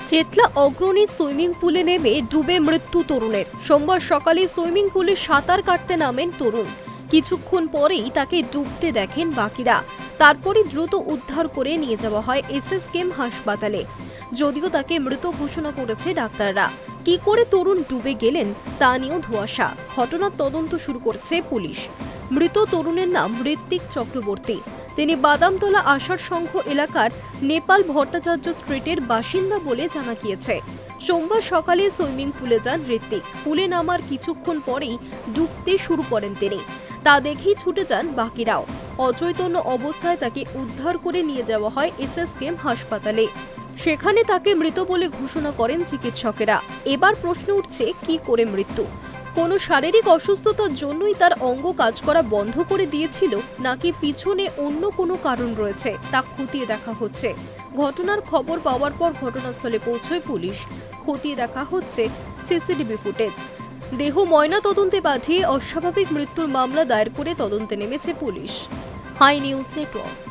চেতলা অগ্রণী সুইমিং পুলে নেমে ডুবে মৃত্যু তরুণের। সোমবার সকালে সুইমিং পুলে সাঁতার কাটতে নামেন তরুণ। কিছুক্ষণ পরেই তাকে ডুবতে দেখেন বাকিরা। তারপরে দ্রুত উদ্ধার করে নিয়ে যাওয়া হয় এসএসকেএম হাসপাতালে। যদিও তাকে মৃত ঘোষণা করেছে ডাক্তাররা। কি করে তরুণ ডুবে গেলেন তা নিয়েও ধোঁয়াশা। ঘটনার তদন্ত শুরু করেছে পুলিশ। মৃত তরুণের নাম ঋত্বিক চক্রবর্তী। তিনি বাদামতলা আষাঢ় সংঘ এলাকার নেপাল ভট্টাচার্য স্ট্রিটের বাসিন্দা বলে জানা গিয়েছে। সোমবার সকালে সুইমিং পুলে যান ঋত্বিক। পুলে নামার কিছুক্ষণ পরেই ডুবতে শুরু করেন তিনি। তা দেখেই ছুটে যান বাকিরাও। অচৈতন্য অবস্থায় তাকে উদ্ধার করে নিয়ে যাওয়া হয় এসএসকেএম হাসপাতালে। সেখানে তাকে মৃত বলে ঘোষণা করেন চিকিৎসকেরা। এবার প্রশ্ন উঠছে, কি করে মৃত্যু? কোনো শারীরিক অসুস্থতার জন্যই তার অঙ্গ কাজ করা বন্ধ করে দিয়েছিল, নাকি পিছনে অন্য কোনো কারণ রয়েছে তা খতিয়ে দেখা হচ্ছে। ঘটনার খবর পাওয়ার পর ঘটনাস্থলে পৌঁছয় পুলিশ। খতিয়ে দেখা হচ্ছে সিসিটিভি ফুটেজ। দেহ ময়না তদন্তে পাঠিয়ে অস্বাভাবিক মৃত্যুর মামলা দায়ের করে তদন্তে নেমেছে পুলিশ। High news network.